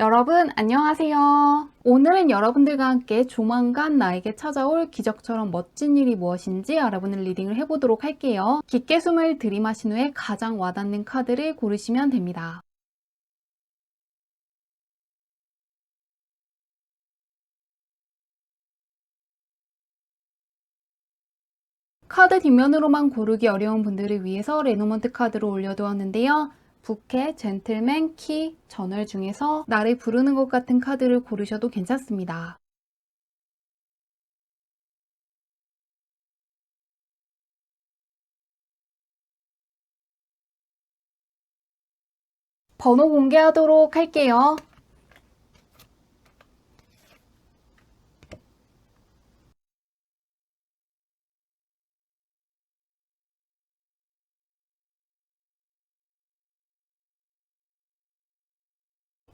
여러분 안녕하세요. 오늘은 여러분들과 함께 조만간 나에게 찾아올 기적처럼 멋진 일이 무엇인지 알아보는 리딩을 해보도록 할게요. 깊게 숨을 들이마신 후에 가장 와닿는 카드를 고르시면 됩니다. 카드 뒷면으로만 고르기 어려운 분들을 위해서 레노먼트 카드로 올려두었는데요. 부캐, 젠틀맨, 키, 전월 중에서 나를 부르는 것 같은 카드를 고르셔도 괜찮습니다. 번호 공개하도록 할게요.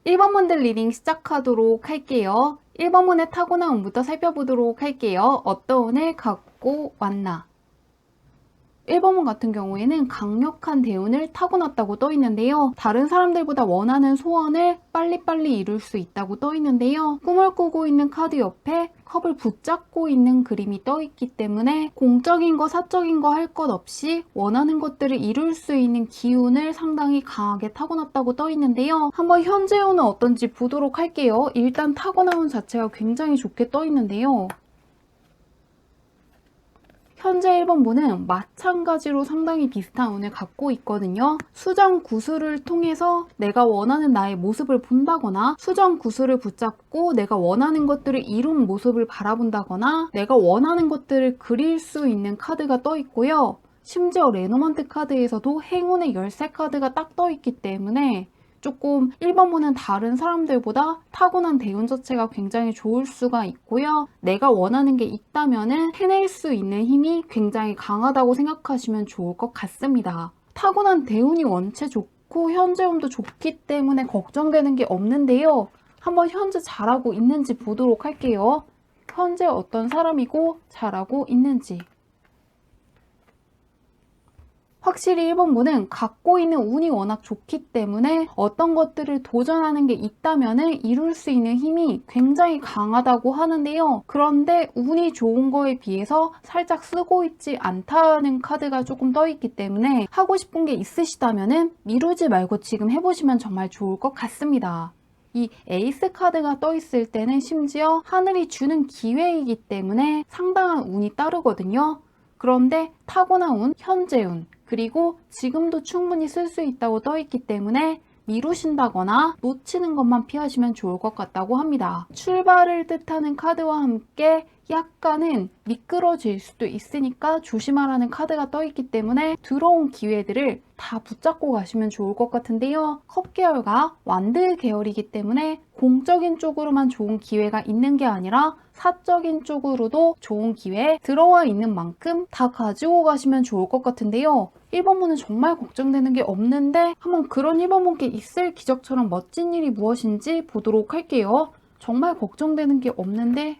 1번 분들 리딩 시작하도록 할게요. 1번 분의 타고난 운부터 살펴보도록 할게요. 어떤 운을 갖고 왔나? 1번 분 같은 경우에는 강력한 대운을 타고났다고 떠 있는데요. 다른 사람들보다 원하는 소원을 빨리빨리 이룰 수 있다고 떠 있는데요. 꿈을 꾸고 있는 카드 옆에 컵을 붙잡고 있는 그림이 떠 있기 때문에 공적인 거 사적인 거 할 것 없이 원하는 것들을 이룰 수 있는 기운을 상당히 강하게 타고났다고 떠 있는데요. 한번 현재 운은 어떤지 보도록 할게요. 일단 타고난 운 자체가 굉장히 좋게 떠 있는데요. 현재 1번분은 마찬가지로 상당히 비슷한 운을 갖고 있거든요. 수정 구슬을 통해서 내가 원하는 나의 모습을 본다거나 수정 구슬을 붙잡고 내가 원하는 것들을 이룬 모습을 바라본다거나 내가 원하는 것들을 그릴 수 있는 카드가 떠 있고요. 심지어 레노먼트 카드에서도 행운의 열쇠 카드가 딱 떠 있기 때문에 조금 1번분은 다른 사람들보다 타고난 대운 자체가 굉장히 좋을 수가 있고요. 내가 원하는 게 있다면 해낼 수 있는 힘이 굉장히 강하다고 생각하시면 좋을 것 같습니다. 타고난 대운이 원체 좋고 현재 운도 좋기 때문에 걱정되는 게 없는데요. 한번 현재 잘하고 있는지 보도록 할게요. 현재 어떤 사람이고 잘하고 있는지. 확실히 1번분은 갖고 있는 운이 워낙 좋기 때문에 어떤 것들을 도전하는 게 있다면 이룰 수 있는 힘이 굉장히 강하다고 하는데요. 그런데 운이 좋은 거에 비해서 살짝 쓰고 있지 않다는 카드가 조금 떠 있기 때문에 하고 싶은 게 있으시다면 미루지 말고 지금 해보시면 정말 좋을 것 같습니다. 이 에이스 카드가 떠 있을 때는 심지어 하늘이 주는 기회이기 때문에 상당한 운이 따르거든요. 그런데 타고난 운, 현재 운, 그리고 지금도 충분히 쓸 수 있다고 떠 있기 때문에 미루신다거나 놓치는 것만 피하시면 좋을 것 같다고 합니다. 출발을 뜻하는 카드와 함께 약간은 미끄러질 수도 있으니까 조심하라는 카드가 떠 있기 때문에 들어온 기회들을 다 붙잡고 가시면 좋을 것 같은데요. 컵 계열과 완드 계열이기 때문에 공적인 쪽으로만 좋은 기회가 있는 게 아니라 사적인 쪽으로도 좋은 기회 들어와 있는 만큼 다 가지고 가시면 좋을 것 같은데요. 1번분은 정말 걱정되는 게 없는데 한번 그런 1번분께 있을 기적처럼 멋진 일이 무엇인지 보도록 할게요. 정말 걱정되는 게 없는데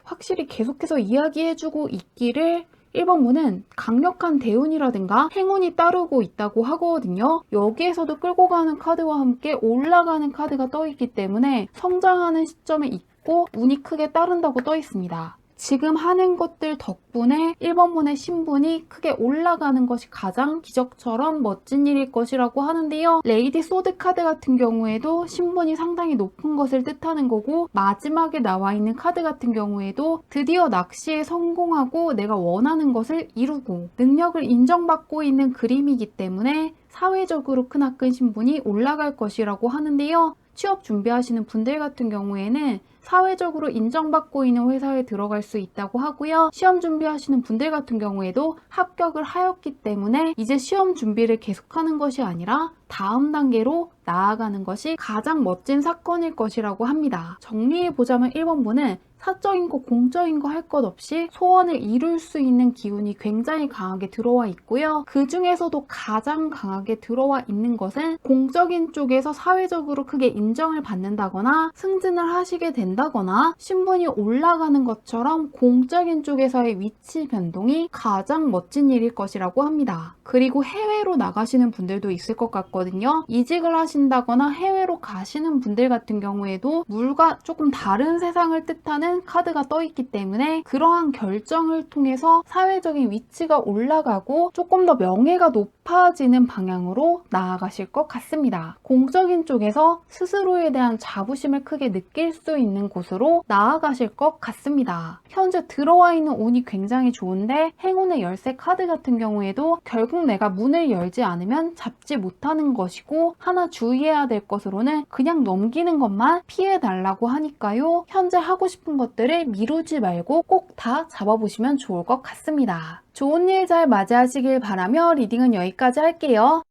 확실히 계속해서 이야기해주고 있기를 1번분은 강력한 대운이라든가 행운이 따르고 있다고 하거든요. 여기에서도 끌고 가는 카드와 함께 올라가는 카드가 떠 있기 때문에 성장하는 시점에 있고 운이 크게 따른다고 떠 있습니다. 지금 하는 것들 덕분에 1번분의 신분이 크게 올라가는 것이 가장 기적처럼 멋진 일일 것이라고 하는데요. 레이디 소드 카드 같은 경우에도 신분이 상당히 높은 것을 뜻하는 거고 마지막에 나와 있는 카드 같은 경우에도 드디어 낚시에 성공하고 내가 원하는 것을 이루고 능력을 인정받고 있는 그림이기 때문에 사회적으로 크나큰 신분이 올라갈 것이라고 하는데요. 취업 준비하시는 분들 같은 경우에는 사회적으로 인정받고 있는 회사에 들어갈 수 있다고 하고요. 시험 준비하시는 분들 같은 경우에도 합격을 하였기 때문에 이제 시험 준비를 계속하는 것이 아니라 다음 단계로 나아가는 것이 가장 멋진 사건일 것이라고 합니다. 정리해보자면 1번분은 사적인 거 공적인 거 할 것 없이 소원을 이룰 수 있는 기운이 굉장히 강하게 들어와 있고요. 그 중에서도 가장 강하게 들어와 있는 것은 공적인 쪽에서 사회적으로 크게 인정을 받는다거나 승진을 하시게 된다거나 신분이 올라가는 것처럼 공적인 쪽에서의 위치 변동이 가장 멋진 일일 것이라고 합니다. 그리고 해외로 나가시는 분들도 있을 것 같거든요. 이직을 하신다거나 해외로 가시는 분들 같은 경우에도 물과 조금 다른 세상을 뜻하는 카드가 떠 있기 때문에 그러한 결정을 통해서 사회적인 위치가 올라가고 조금 더 명예가 높아지는 방향으로 나아가실 것 같습니다. 공적인 쪽에서 스스로에 대한 자부심을 크게 느낄 수 있는 곳으로 나아가실 것 같습니다. 현재 들어와 있는 운이 굉장히 좋은데 행운의 열쇠 카드 같은 경우에도 결국 내가 문을 열지 않으면 잡지 못하는 것이고 하나 주의해야 될 것으로는 그냥 넘기는 것만 피해달라고 하니까요. 현재 하고 싶은 것들을 미루지 말고 꼭 다 잡아보시면 좋을 것 같습니다. 좋은 일 잘 맞이하시길 바라며 리딩은 여기까지 할게요.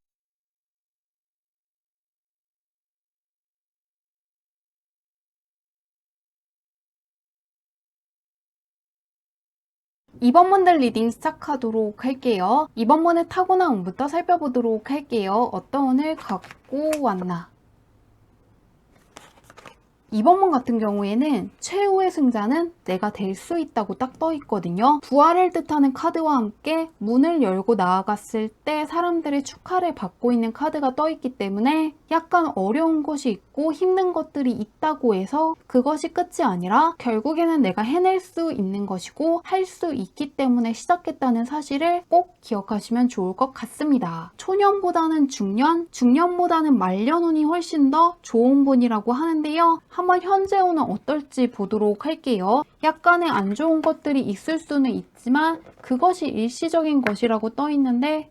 이번 문들 리딩 시작하도록 할게요. 이번 문의 타고난 운부터 살펴보도록 할게요. 어떤 운을 갖고 왔나? 이번 문 같은 경우에는 최후의 승자는 내가 될 수 있다고 딱 떠 있거든요. 부활을 뜻하는 카드와 함께 문을 열고 나아갔을 때 사람들의 축하를 받고 있는 카드가 떠 있기 때문에 약간 어려운 것이 있고 힘든 것들이 있다고 해서 그것이 끝이 아니라 결국에는 내가 해낼 수 있는 것이고 할 수 있기 때문에 시작했다는 사실을 꼭 기억하시면 좋을 것 같습니다. 초년보다는 중년, 중년보다는 말년 운이 훨씬 더 좋은 분이라고 하는데요. 한번 현재 운은 어떨지 보도록 할게요. 약간의 안 좋은 것들이 있을 수는 있지만 그것이 일시적인 것이라고 떠 있는데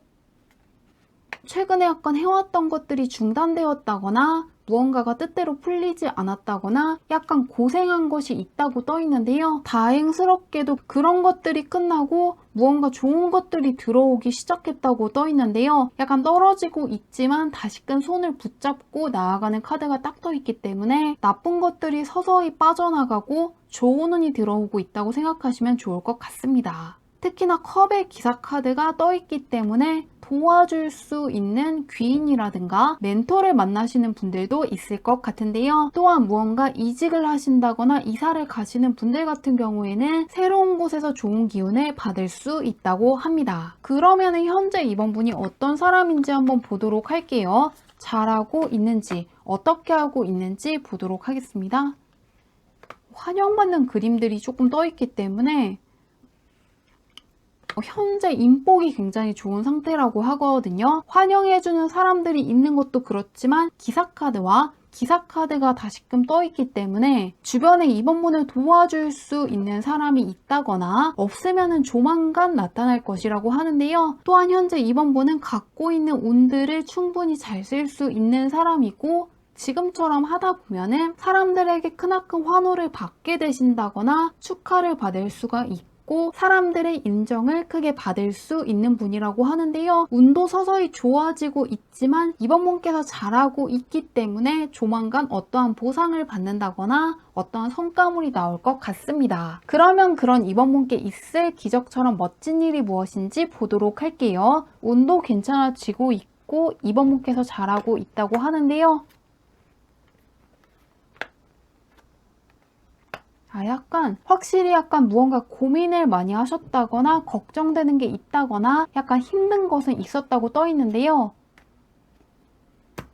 최근에 약간 해왔던 것들이 중단되었다거나 무언가가 뜻대로 풀리지 않았다거나 약간 고생한 것이 있다고 떠 있는데요. 다행스럽게도 그런 것들이 끝나고 무언가 좋은 것들이 들어오기 시작했다고 떠 있는데요. 약간 떨어지고 있지만 다시금 손을 붙잡고 나아가는 카드가 딱 떠 있기 때문에 나쁜 것들이 서서히 빠져나가고 좋은 운이 들어오고 있다고 생각하시면 좋을 것 같습니다. 특히나 컵의 기사 카드가 떠 있기 때문에 도와줄 수 있는 귀인이라든가 멘토를 만나시는 분들도 있을 것 같은데요. 또한 무언가 이직을 하신다거나 이사를 가시는 분들 같은 경우에는 새로운 곳에서 좋은 기운을 받을 수 있다고 합니다. 그러면 현재 이번 분이 어떤 사람인지 한번 보도록 할게요. 잘하고 있는지 어떻게 하고 있는지 보도록 하겠습니다. 환영받는 그림들이 조금 떠 있기 때문에 현재 인복이 굉장히 좋은 상태라고 하거든요. 환영해주는 사람들이 있는 것도 그렇지만 기사카드와 기사카드가 다시금 떠있기 때문에 주변에 이번 분을 도와줄 수 있는 사람이 있다거나 없으면 조만간 나타날 것이라고 하는데요. 또한 현재 이번 분은 갖고 있는 운들을 충분히 잘 쓸 수 있는 사람이고 지금처럼 하다 보면은 사람들에게 크나큰 환호를 받게 되신다거나 축하를 받을 수가 있고 사람들의 인정을 크게 받을 수 있는 분이라고 하는데요. 운도 서서히 좋아지고 있지만 이번 분께서 잘하고 있기 때문에 조만간 어떠한 보상을 받는다거나 어떠한 성과물이 나올 것 같습니다. 그러면 그런 이번 분께 있을 기적처럼 멋진 일이 무엇인지 보도록 할게요. 운도 괜찮아지고 있고 이번 분께서 잘하고 있다고 하는데요. 확실히 무언가 고민을 많이 하셨다거나 걱정되는 게 있다거나 약간 힘든 것은 있었다고 떠 있는데요.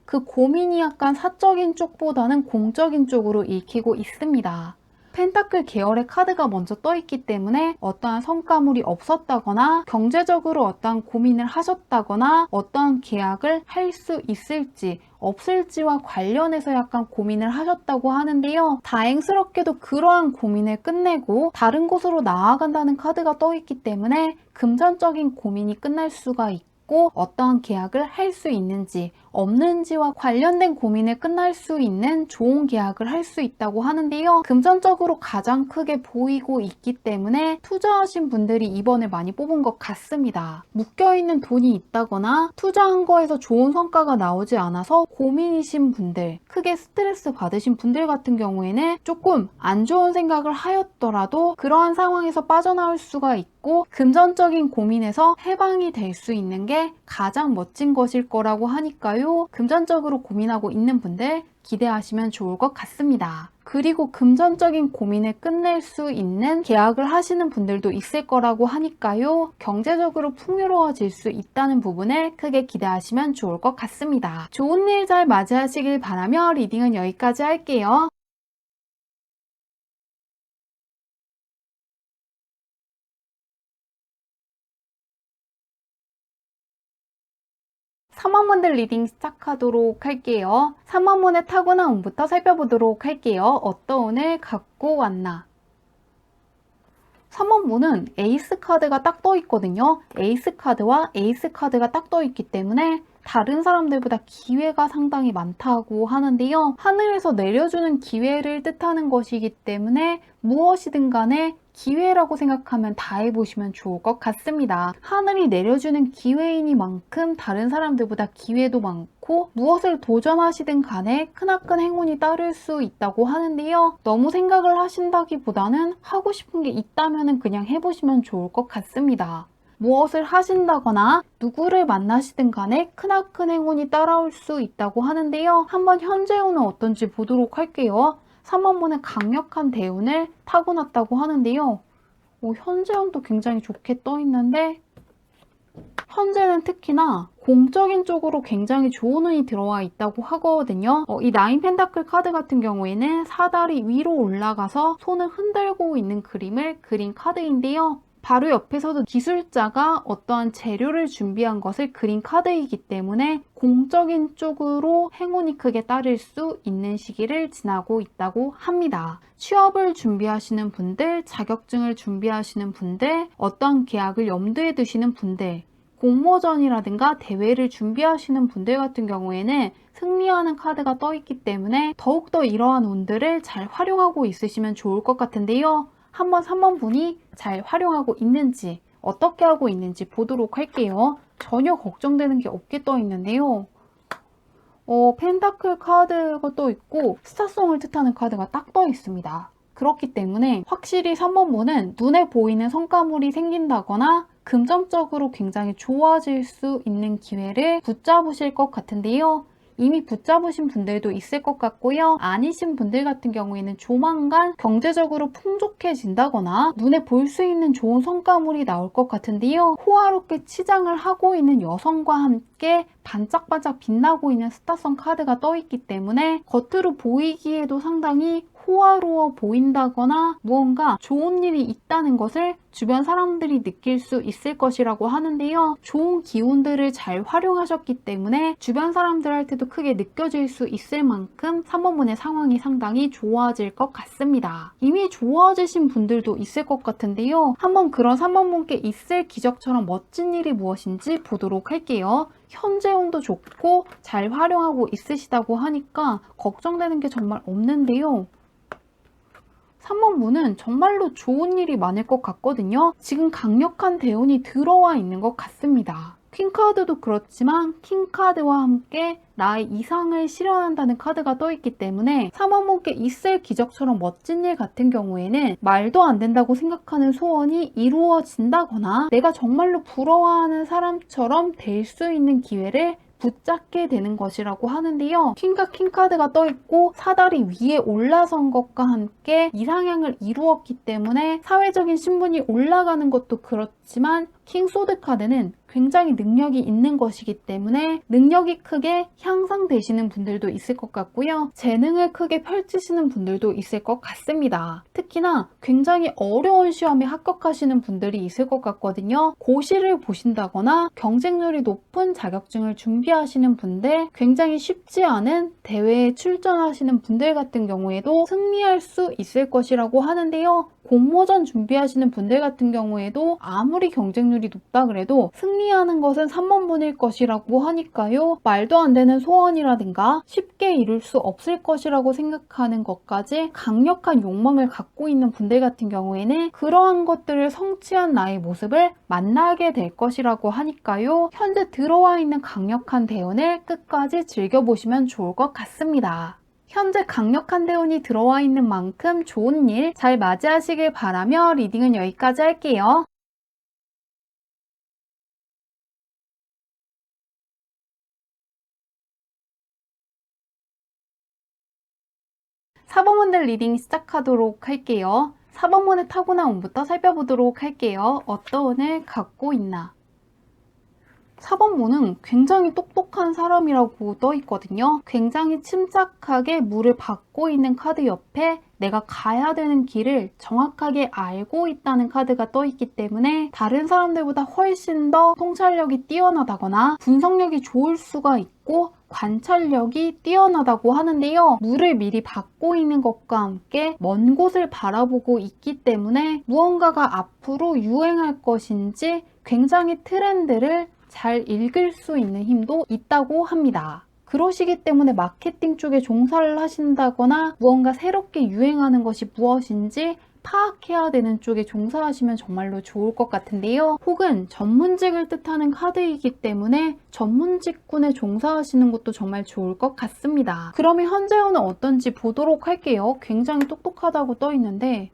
그 고민이 약간 사적인 쪽보다는 공적인 쪽으로 읽히고 있습니다. 펜타클 계열의 카드가 먼저 떠 있기 때문에 어떠한 성과물이 없었다거나 경제적으로 어떠한 고민을 하셨다거나 어떠한 계약을 할 수 있을지 없을지와 관련해서 약간 고민을 하셨다고 하는데요. 다행스럽게도 그러한 고민을 끝내고 다른 곳으로 나아간다는 카드가 떠 있기 때문에 금전적인 고민이 끝날 수가 있고 어떠한 계약을 할 수 있는지 없는지와 관련된 고민을 끝날 수 있는 좋은 계약을 할 수 있다고 하는데요. 금전적으로 가장 크게 보이고 있기 때문에 투자하신 분들이 이번에 많이 뽑은 것 같습니다. 묶여있는 돈이 있다거나 투자한 거에서 좋은 성과가 나오지 않아서 고민이신 분들, 크게 스트레스 받으신 분들 같은 경우에는 조금 안 좋은 생각을 하였더라도 그러한 상황에서 빠져나올 수가 있고 금전적인 고민에서 해방이 될 수 있는 게 가장 멋진 것일 거라고 하니까요. 금전적으로 고민하고 있는 분들 기대하시면 좋을 것 같습니다. 그리고 금전적인 고민을 끝낼 수 있는 계약을 하시는 분들도 있을 거라고 하니까요. 경제적으로 풍요로워질 수 있다는 부분을 크게 기대하시면 좋을 것 같습니다. 좋은 일 잘 맞이하시길 바라며 리딩은 여기까지 할게요. 3번 분들 리딩 시작하도록 할게요. 3번 분의 타고난 운부터 살펴보도록 할게요. 어떤 운을 갖고 왔나? 3번 분은 에이스 카드가 딱 떠 있거든요. 에이스 카드와 에이스 카드가 딱 떠 있기 때문에 다른 사람들보다 기회가 상당히 많다고 하는데요. 하늘에서 내려주는 기회를 뜻하는 것이기 때문에 무엇이든 간에 기회라고 생각하면 다 해보시면 좋을 것 같습니다. 하늘이 내려주는 기회이니만큼 다른 사람들보다 기회도 많고 무엇을 도전하시든 간에 크나큰 행운이 따를 수 있다고 하는데요. 너무 생각을 하신다기보다는 하고 싶은 게 있다면 그냥 해보시면 좋을 것 같습니다. 무엇을 하신다거나 누구를 만나시든 간에 크나큰 행운이 따라올 수 있다고 하는데요. 한번 현재 운은 어떤지 보도록 할게요. 3번 분은 강력한 대운을 타고났다고 하는데요. 현재 운도 굉장히 좋게 떠 있는데 현재는 특히나 공적인 쪽으로 굉장히 좋은 운이 들어와 있다고 하거든요. 이 나인 펜타클 카드 같은 경우에는 사다리 위로 올라가서 손을 흔들고 있는 그림을 그린 카드인데요. 바로 옆에서도 기술자가 어떠한 재료를 준비한 것을 그린 카드이기 때문에 공적인 쪽으로 행운이 크게 따를 수 있는 시기를 지나고 있다고 합니다. 취업을 준비하시는 분들, 자격증을 준비하시는 분들, 어떠한 계약을 염두에 두시는 분들, 공모전이라든가 대회를 준비하시는 분들 같은 경우에는 승리하는 카드가 떠 있기 때문에 더욱더 이러한 운들을 잘 활용하고 있으시면 좋을 것 같은데요. 한번 3번 분이 잘 활용하고 있는지 어떻게 하고 있는지 보도록 할게요. 전혀 걱정되는 게 없게 떠 있는데요. 펜타클 카드가 떠 있고 스타송을 뜻하는 카드가 딱 떠 있습니다. 그렇기 때문에 확실히 3번 분은 눈에 보이는 성과물이 생긴다거나 금전적으로 굉장히 좋아질 수 있는 기회를 붙잡으실 것 같은데요. 이미 붙잡으신 분들도 있을 것 같고요. 아니신 분들 같은 경우에는 조만간 경제적으로 풍족해진다거나 눈에 볼 수 있는 좋은 성과물이 나올 것 같은데요. 호화롭게 치장을 하고 있는 여성과 함께 반짝반짝 빛나고 있는 스타성 카드가 떠 있기 때문에 겉으로 보이기에도 상당히 호화로워 보인다거나 무언가 좋은 일이 있다는 것을 주변 사람들이 느낄 수 있을 것이라고 하는데요. 좋은 기운들을 잘 활용하셨기 때문에 주변 사람들한테도 크게 느껴질 수 있을 만큼 3번 분의 상황이 상당히 좋아질 것 같습니다. 이미 좋아지신 분들도 있을 것 같은데요. 한번 그런 3번 분께 있을 기적처럼 멋진 일이 무엇인지 보도록 할게요. 현재 운도 좋고 잘 활용하고 있으시다고 하니까 걱정되는 게 정말 없는데요. 3번 분은 정말로 좋은 일이 많을 것 같거든요. 지금 강력한 대운이 들어와 있는 것 같습니다. 퀸카드도 그렇지만 킹카드와 함께 나의 이상을 실현한다는 카드가 떠 있기 때문에 3번 분께 있을 기적처럼 멋진 일 같은 경우에는 말도 안 된다고 생각하는 소원이 이루어진다거나 내가 정말로 부러워하는 사람처럼 될 수 있는 기회를 붙잡게 되는 것이라고 하는데요. 퀸과 킹카드가 떠있고 사다리 위에 올라선 것과 함께 이상향을 이루었기 때문에 사회적인 신분이 올라가는 것도 그렇지만 킹소드 카드는 굉장히 능력이 있는 것이기 때문에 능력이 크게 향상되시는 분들도 있을 것 같고요. 재능을 크게 펼치시는 분들도 있을 것 같습니다. 특히나 굉장히 어려운 시험에 합격하시는 분들이 있을 것 같거든요. 고시를 보신다거나 경쟁률이 높은 자격증을 준비하시는 분들, 굉장히 쉽지 않은 대회에 출전하시는 분들 같은 경우에도 승리할 수 있을 것이라고 하는데요. 공모전 준비하시는 분들 같은 경우에도 아무리 경쟁률이 높다 그래도 승리하는 것은 3번분일 것이라고 하니까요. 말도 안 되는 소원이라든가 쉽게 이룰 수 없을 것이라고 생각하는 것까지 강력한 욕망을 갖고 있는 분들 같은 경우에는 그러한 것들을 성취한 나의 모습을 만나게 될 것이라고 하니까요. 현재 들어와 있는 강력한 대운을 끝까지 즐겨보시면 좋을 것 같습니다. 현재 강력한 대운이 들어와 있는 만큼 좋은 일 잘 맞이하시길 바라며 리딩은 여기까지 할게요. 4번분들 리딩 시작하도록 할게요. 4번분의 타고난 운부터 살펴보도록 할게요. 어떤 운을 갖고 있나? 4번분은 굉장히 똑똑한 사람이라고 떠 있거든요. 굉장히 침착하게 물을 받고 있는 카드 옆에 내가 가야 되는 길을 정확하게 알고 있다는 카드가 떠 있기 때문에 다른 사람들보다 훨씬 더 통찰력이 뛰어나다거나 분석력이 좋을 수가 있고 관찰력이 뛰어나다고 하는데요. 물을 미리 받고 있는 것과 함께 먼 곳을 바라보고 있기 때문에 무언가가 앞으로 유행할 것인지 굉장히 트렌드를 잘 읽을 수 있는 힘도 있다고 합니다. 그러시기 때문에 마케팅 쪽에 종사를 하신다거나 무언가 새롭게 유행하는 것이 무엇인지 파악해야 되는 쪽에 종사하시면 정말로 좋을 것 같은데요. 혹은 전문직을 뜻하는 카드이기 때문에 전문직군에 종사하시는 것도 정말 좋을 것 같습니다. 그러면 현재는 어떤지 보도록 할게요. 굉장히 똑똑하다고 떠 있는데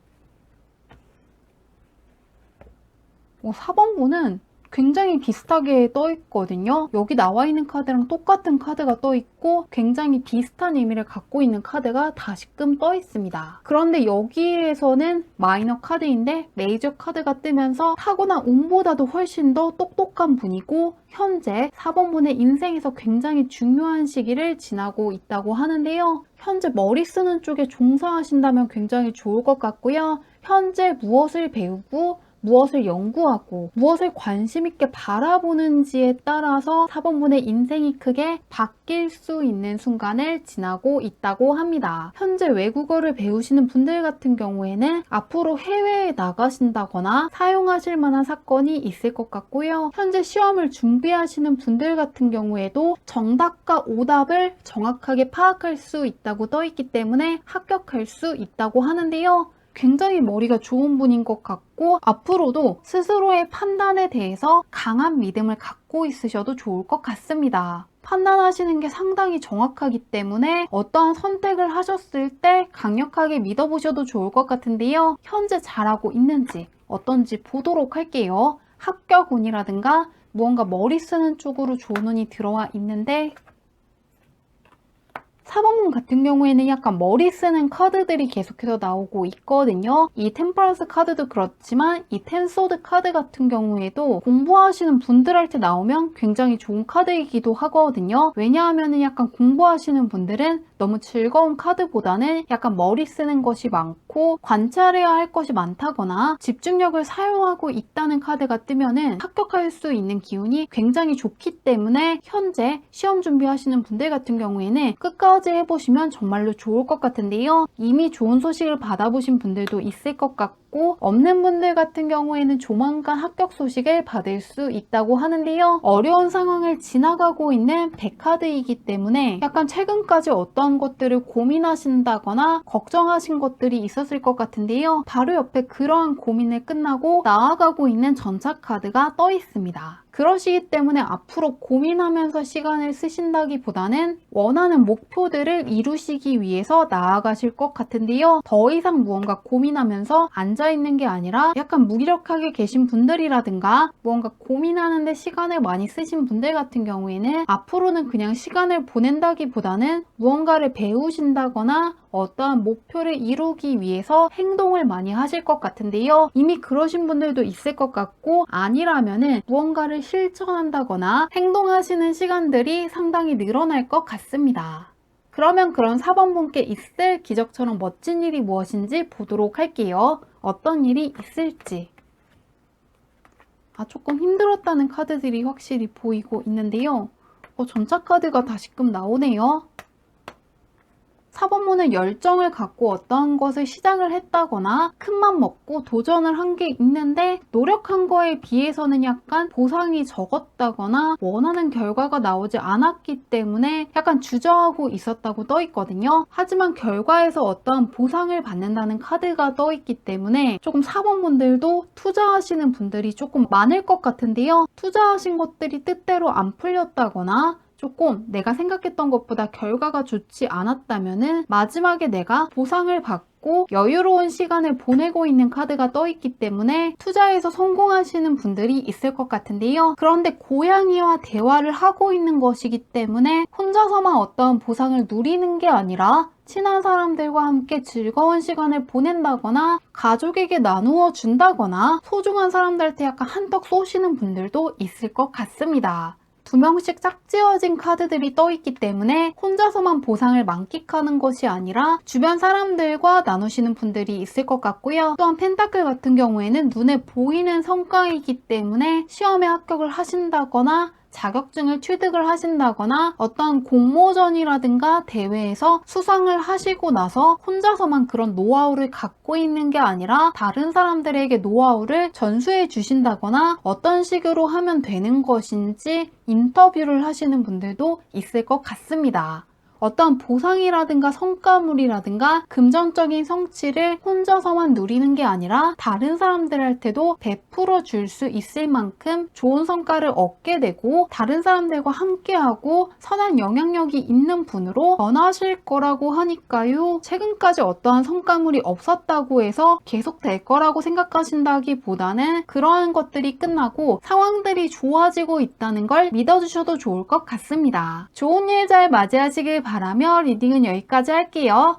4번분은 굉장히 비슷하게 떠 있거든요. 여기 나와 있는 카드랑 똑같은 카드가 떠 있고 굉장히 비슷한 의미를 갖고 있는 카드가 다시금 떠 있습니다. 그런데 여기에서는 마이너 카드인데 메이저 카드가 뜨면서 타고난 운보다도 훨씬 더 똑똑한 분이고 현재 4번분의 인생에서 굉장히 중요한 시기를 지나고 있다고 하는데요. 현재 머리 쓰는 쪽에 종사하신다면 굉장히 좋을 것 같고요. 현재 무엇을 배우고 무엇을 연구하고 무엇을 관심 있게 바라보는지에 따라서 4번분의 인생이 크게 바뀔 수 있는 순간을 지나고 있다고 합니다. 현재 외국어를 배우시는 분들 같은 경우에는 앞으로 해외에 나가신다거나 사용하실 만한 사건이 있을 것 같고요. 현재 시험을 준비하시는 분들 같은 경우에도 정답과 오답을 정확하게 파악할 수 있다고 떠 있기 때문에 합격할 수 있다고 하는데요. 굉장히 머리가 좋은 분인 것 같고 앞으로도 스스로의 판단에 대해서 강한 믿음을 갖고 있으셔도 좋을 것 같습니다. 판단하시는 게 상당히 정확하기 때문에 어떠한 선택을 하셨을 때 강력하게 믿어보셔도 좋을 것 같은데요. 현재 잘하고 있는지 어떤지 보도록 할게요. 합격운이라든가 무언가 머리 쓰는 쪽으로 좋은 운이 들어와 있는데 4번분 같은 경우에는 약간 머리 쓰는 카드들이 계속해서 나오고 있거든요. 이 템퍼런스 카드도 그렇지만 이 텐소드 카드 같은 경우에도 공부하시는 분들한테 나오면 굉장히 좋은 카드이기도 하거든요. 왜냐하면 약간 공부하시는 분들은 너무 즐거운 카드보다는 약간 머리 쓰는 것이 많고 관찰해야 할 것이 많다거나 집중력을 사용하고 있다는 카드가 뜨면은 합격할 수 있는 기운이 굉장히 좋기 때문에 현재 시험 준비하시는 분들 같은 경우에는 끝까지 해보시면 정말로 좋을 것 같은데요. 이미 좋은 소식을 받아보신 분들도 있을 것 같고 없는 분들 같은 경우에는 조만간 합격 소식을 받을 수 있다고 하는데요. 어려운 상황을 지나가고 있는 백카드이기 때문에 약간 최근까지 어떠한 것들을 고민하신다거나 걱정하신 것들이 있었을 것 같은데요. 바로 옆에 그러한 고민을 끝나고 나아가고 있는 전차 카드가 떠 있습니다. 그러시기 때문에 앞으로 고민하면서 시간을 쓰신다기보다는 원하는 목표들을 이루시기 위해서 나아가실 것 같은데요. 더 이상 무언가 고민하면서 앉아있는 게 아니라 약간 무기력하게 계신 분들이라든가 무언가 고민하는데 시간을 많이 쓰신 분들 같은 경우에는 앞으로는 그냥 시간을 보낸다기보다는 무언가를 배우신다거나 어떠한 목표를 이루기 위해서 행동을 많이 하실 것 같은데요. 이미 그러신 분들도 있을 것 같고 아니라면은 무언가를 실천한다거나 행동하시는 시간들이 상당히 늘어날 것 같습니다. 그러면 그런 4번분께 있을 기적처럼 멋진 일이 무엇인지 보도록 할게요. 어떤 일이 있을지. 조금 힘들었다는 카드들이 확실히 보이고 있는데요. 전차 카드가 다시금 나오네요. 4번문은 열정을 갖고 어떤 것을 시작을 했다거나 큰맘 먹고 도전을 한 게 있는데 노력한 거에 비해서는 약간 보상이 적었다거나 원하는 결과가 나오지 않았기 때문에 약간 주저하고 있었다고 떠 있거든요. 하지만 결과에서 어떠한 보상을 받는다는 카드가 떠 있기 때문에 조금 4번 분들도 투자하시는 분들이 조금 많을 것 같은데요. 투자하신 것들이 뜻대로 안 풀렸다거나 조금 내가 생각했던 것보다 결과가 좋지 않았다면은 마지막에 내가 보상을 받고 여유로운 시간을 보내고 있는 카드가 떠 있기 때문에 투자에서 성공하시는 분들이 있을 것 같은데요. 그런데 고양이와 대화를 하고 있는 것이기 때문에 혼자서만 어떤 보상을 누리는 게 아니라 친한 사람들과 함께 즐거운 시간을 보낸다거나 가족에게 나누어 준다거나 소중한 사람들한테 약간 한턱 쏘시는 분들도 있을 것 같습니다. 2명씩 짝지어진 카드들이 떠 있기 때문에 혼자서만 보상을 만끽하는 것이 아니라 주변 사람들과 나누시는 분들이 있을 것 같고요. 또한 펜타클 같은 경우에는 눈에 보이는 성과이기 때문에 시험에 합격을 하신다거나 자격증을 취득을 하신다거나 어떤 공모전이라든가 대회에서 수상을 하시고 나서 혼자서만 그런 노하우를 갖고 있는 게 아니라 다른 사람들에게 노하우를 전수해 주신다거나 어떤 식으로 하면 되는 것인지 인터뷰를 하시는 분들도 있을 것 같습니다. 어떤 보상이라든가 성과물이라든가 금전적인 성취를 혼자서만 누리는 게 아니라 다른 사람들한테도 베풀어 줄 수 있을 만큼 좋은 성과를 얻게 되고 다른 사람들과 함께하고 선한 영향력이 있는 분으로 변하실 거라고 하니까요. 최근까지 어떠한 성과물이 없었다고 해서 계속 될 거라고 생각하신다기보다는 그러한 것들이 끝나고 상황들이 좋아지고 있다는 걸 믿어주셔도 좋을 것 같습니다. 좋은 일 잘 맞이하시길 바라며 리딩은 여기까지 할게요.